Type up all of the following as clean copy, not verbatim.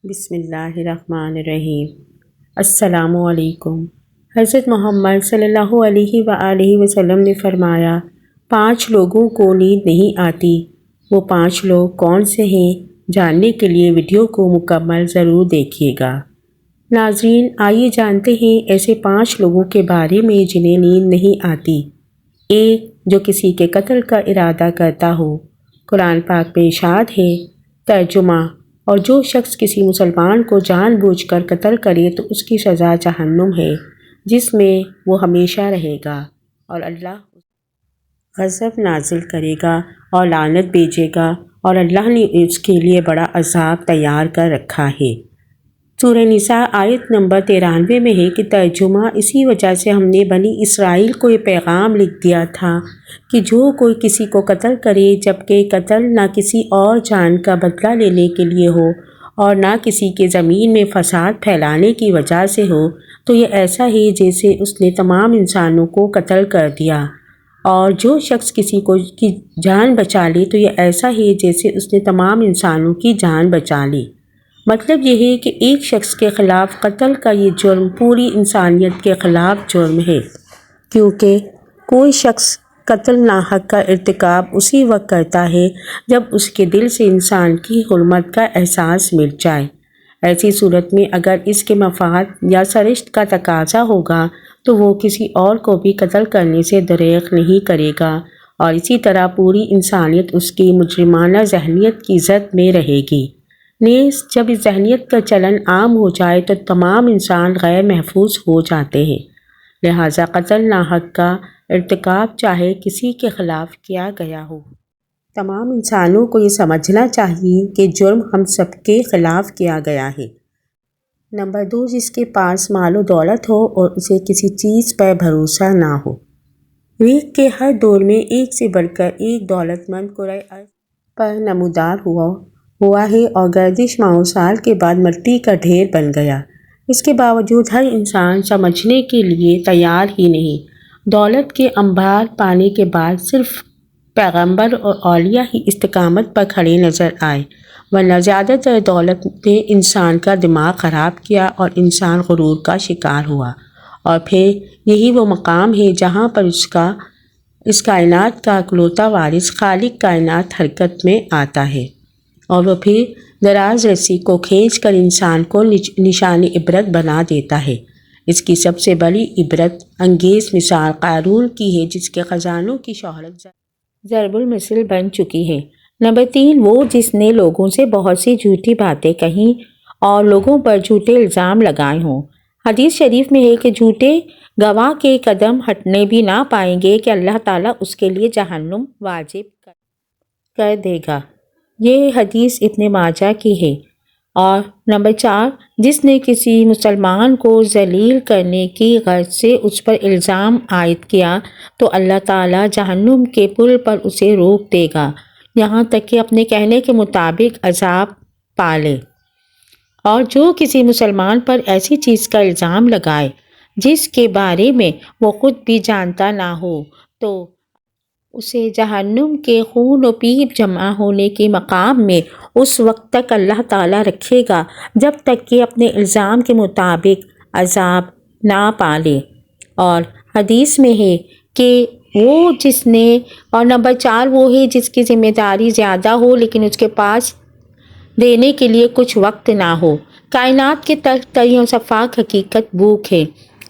بسم اللہ الرحمن الرحیم۔ السلام علیکم۔ حضرت محمد صلی اللہ علیہ وآلہ وسلم نے فرمایا 5 لوگوں کو نیند نہیں آتی۔ وہ 5 لوگ کون سے ہیں جاننے کے لیے ویڈیو کو مکمل ضرور دیکھیے گا۔ ناظرین، آئیے جانتے ہیں ایسے 5 لوگوں کے بارے میں جنہیں نیند نہیں آتی۔ 1، جو کسی کے قتل کا ارادہ کرتا ہو۔ قرآن پاک میں ارشاد ہے، ترجمہ: اور جو شخص کسی مسلمان کو جان بوجھ کر قتل کرے تو اس کی سزا جہنم ہے، جس میں وہ ہمیشہ رہے گا، اور اللہ غضب نازل کرے گا اور لعنت بھیجے گا، اور اللہ نے اس کے لیے بڑا عذاب تیار کر رکھا ہے۔ سورہ نساء آیت نمبر 93 میں ہے کہ ترجمہ: اسی وجہ سے ہم نے بنی اسرائیل کو یہ پیغام لکھ دیا تھا کہ جو کوئی کسی کو قتل کرے، جبکہ قتل نہ کسی اور جان کا بدلہ لینے کے لیے ہو اور نہ کسی کے زمین میں فساد پھیلانے کی وجہ سے ہو، تو یہ ایسا ہے جیسے اس نے تمام انسانوں کو قتل کر دیا، اور جو شخص کسی کو کی جان بچا لے تو یہ ایسا ہے جیسے اس نے تمام انسانوں کی جان بچا لی۔ مطلب یہ ہے کہ ایک شخص کے خلاف قتل کا یہ جرم پوری انسانیت کے خلاف جرم ہے، کیونکہ کوئی شخص قتل ناحق کا ارتکاب اسی وقت کرتا ہے جب اس کے دل سے انسان کی حرمت کا احساس مٹ جائے۔ ایسی صورت میں اگر اس کے مفاد یا سرشت کا تقاضا ہوگا تو وہ کسی اور کو بھی قتل کرنے سے دریغ نہیں کرے گا، اور اسی طرح پوری انسانیت اس کی مجرمانہ ذہنیت کی زد میں رہے گی۔ نیز جب اس ذہنیت کا چلن عام ہو جائے تو تمام انسان غیر محفوظ ہو جاتے ہیں، لہٰذا قتل ناحق کا ارتکاب چاہے کسی کے خلاف کیا گیا ہو، تمام انسانوں کو یہ سمجھنا چاہیے کہ جرم ہم سب کے خلاف کیا گیا ہے۔ نمبر 2، جس کے پاس مال و دولت ہو اور اسے کسی چیز پر بھروسہ نہ ہو۔ ریگ کے ہر دور میں ایک سے بڑھ کر ایک دولت مند کرۂ ارض پر نمودار ہوا ہے اور گردش ماہ سال کے بعد مٹی کا ڈھیر بن گیا۔ اس کے باوجود ہر انسان سمجھنے کے لیے تیار ہی نہیں۔ دولت کے انبار پانے کے بعد صرف پیغمبر اور اولیاء ہی استقامت پر کھڑے نظر آئے، ورنہ زیادہ تر دولت نے انسان کا دماغ خراب کیا اور انسان غرور کا شکار ہوا، اور پھر یہی وہ مقام ہے جہاں پر اس کائنات کا اکلوتا وارث خالق کائنات حرکت میں آتا ہے، اور وہ پھر دراز رسی کو کھینچ کر انسان کو نشان عبرت بنا دیتا ہے۔ اس کی سب سے بڑی عبرت انگیز مثال قارون کی ہے، جس کے خزانوں کی شہرت ضرب المثل بن چکی ہے۔ نمبر 3، وہ جس نے لوگوں سے بہت سی جھوٹی باتیں کہیں اور لوگوں پر جھوٹے الزام لگائے ہوں۔ حدیث شریف میں ہے کہ جھوٹے گواہ کے قدم ہٹنے بھی نہ پائیں گے کہ اللہ تعالیٰ اس کے لیے جہنم واجب کر دے گا۔ یہ حدیث ابن ماجہ کی ہے۔ اور نمبر 4، جس نے کسی مسلمان کو ذلیل کرنے کی غرض سے اس پر الزام عائد کیا تو اللہ تعالیٰ جہنم کے پل پر اسے روک دے گا، یہاں تک کہ اپنے کہنے کے مطابق عذاب پالے۔ اور جو کسی مسلمان پر ایسی چیز کا الزام لگائے جس کے بارے میں وہ خود بھی جانتا نہ ہو تو اسے جہنم کے خون و پیپ جمع ہونے کے مقام میں اس وقت تک اللہ تعالیٰ رکھے گا جب تک کہ اپنے الزام کے مطابق عذاب نہ پالے۔ اور حدیث میں ہے کہ وہ جس نے، اور نمبر 4 وہ ہے جس کی ذمہ داری زیادہ ہو لیکن اس کے پاس دینے کے لیے کچھ وقت نہ ہو۔ کائنات کے تلخ ترین اور شفاف حقیقت بھوک ہے۔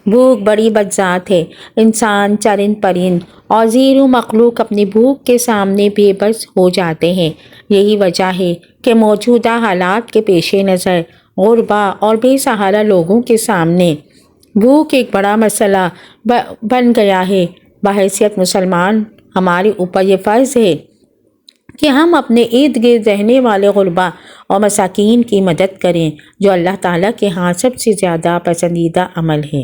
بھوک بڑی بدذات ہے۔ انسان، چرند پرند اور زیر و مخلوق اپنی بھوک کے سامنے بے بس ہو جاتے ہیں۔ یہی وجہ ہے کہ موجودہ حالات کے پیش نظر غربا اور بے سہارا لوگوں کے سامنے بھوک ایک بڑا مسئلہ بن گیا ہے۔ بحیثیت مسلمان ہمارے اوپر یہ فرض ہے کہ ہم اپنے ارد گرد رہنے والے غربا اور مساکین کی مدد کریں، جو اللہ تعالیٰ کے ہاں سب سے زیادہ پسندیدہ عمل ہے۔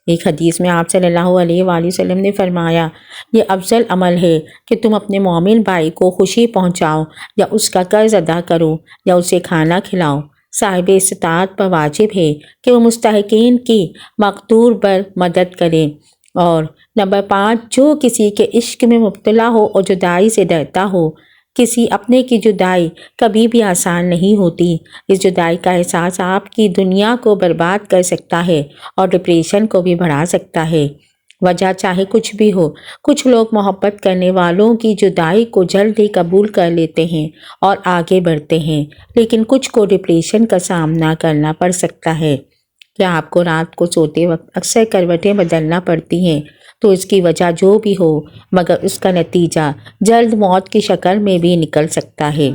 ایک حدیث میں آپ صلی اللہ علیہ وآلہ وسلم نے فرمایا، یہ افضل عمل ہے کہ تم اپنے مومن بھائی کو خوشی پہنچاؤ، یا اس کا قرض ادا کرو، یا اسے کھانا کھلاؤ۔ صاحب استطاعت پر واجب ہے کہ وہ مستحقین کی مقدور پر مدد کرے۔ اور نمبر 5، جو کسی کے عشق میں مبتلا ہو اور جدائی سے ڈرتا ہو، کسی اپنے کی جدائی کبھی بھی آسان نہیں ہوتی۔ اس جدائی کا احساس آپ کی دنیا کو برباد کر سکتا ہے اور ڈپریشن کو بھی بڑھا سکتا ہے۔ وجہ چاہے کچھ بھی ہو، کچھ لوگ محبت کرنے والوں کی جدائی کو جلد ہی قبول کر لیتے ہیں اور آگے بڑھتے ہیں، لیکن کچھ کو ڈپریشن کا سامنا کرنا پڑ سکتا ہے۔ کیا آپ کو رات کو سوتے وقت اکثر کروٹیں بدلنا پڑتی ہیں؟ تو اس کی وجہ جو بھی ہو، مگر اس کا نتیجہ جلد موت کی شکل میں بھی نکل سکتا ہے۔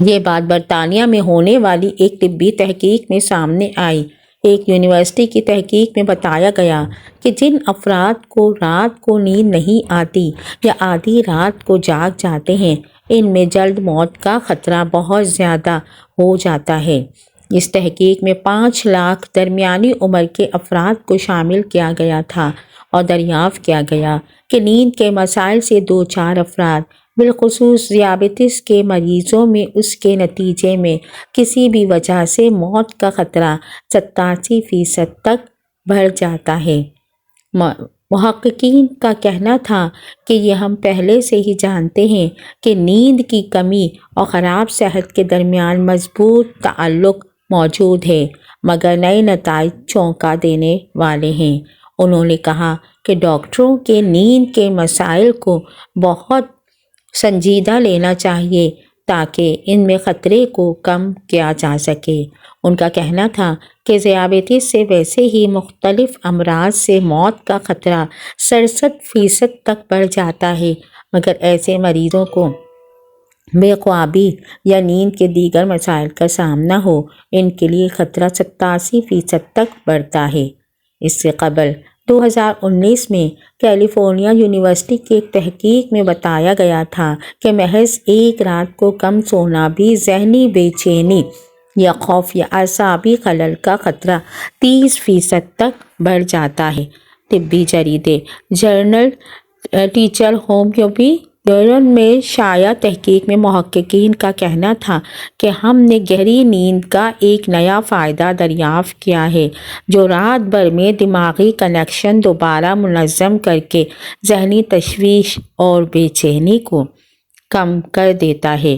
یہ بات برطانیہ میں ہونے والی ایک طبی تحقیق میں سامنے آئی۔ ایک یونیورسٹی کی تحقیق میں بتایا گیا کہ جن افراد کو رات کو نیند نہیں آتی یا آدھی رات کو جاگ جاتے ہیں، ان میں جلد موت کا خطرہ بہت زیادہ ہو جاتا ہے۔ اس تحقیق میں 5 لاکھ درمیانی عمر کے افراد کو شامل کیا گیا تھا اور دریافت کیا گیا کہ نیند کے مسائل سے دوچار افراد، بالخصوص ذیابیطس کے مریضوں میں، اس کے نتیجے میں کسی بھی وجہ سے موت کا خطرہ 87% تک بڑھ جاتا ہے۔ محققین کا کہنا تھا کہ یہ ہم پہلے سے ہی جانتے ہیں کہ نیند کی کمی اور خراب صحت کے درمیان مضبوط تعلق موجود ہے، مگر نئے نتائج چونکا دینے والے ہیں۔ انہوں نے کہا کہ ڈاکٹروں کے نیند کے مسائل کو بہت سنجیدہ لینا چاہیے تاکہ ان میں خطرے کو کم کیا جا سکے۔ ان کا کہنا تھا کہ ذیابیطس سے ویسے ہی مختلف امراض سے موت کا خطرہ 67% تک بڑھ جاتا ہے، مگر ایسے مریضوں کو بے خوابی یا نیند کے دیگر مسائل کا سامنا ہو، ان کے لیے خطرہ 87% تک بڑھتا ہے۔ اس سے قبل 2019 میں کیلیفورنیا یونیورسٹی کی ایک تحقیق میں بتایا گیا تھا کہ محض ایک رات کو کم سونا بھی ذہنی بے چینی یا خوف یا اعصابی خلل کا خطرہ 30% تک بڑھ جاتا ہے۔ طبی جریدے جرنل ٹیچر ہومیوپیتھی میں شائع تحقیق میں محققین کا کہنا تھا کہ ہم نے گہری نیند کا ایک نیا فائدہ دریافت کیا ہے جو رات بھر میں دماغی کنکشن دوبارہ منظم کر کے ذہنی تشویش اور بے چینی کو کم کر دیتا ہے۔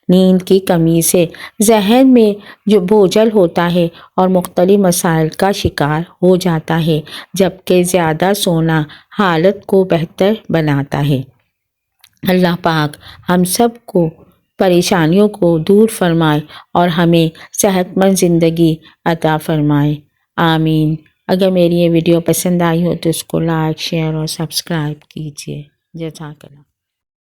نیند کی کمی سے ذہن میں جو بوجھل ہوتا ہے اور مختلف مسائل کا شکار ہو جاتا ہے، جبکہ زیادہ سونا حالت کو بہتر بناتا ہے۔ اللہ پاک ہم سب کو پریشانیوں کو دور فرمائے اور ہمیں صحت مند زندگی عطا فرمائے، آمین۔ اگر میری یہ ویڈیو پسند آئی ہو تو اس کو لائک، شیئر اور سبسکرائب کیجیے۔ جزاک اللہ۔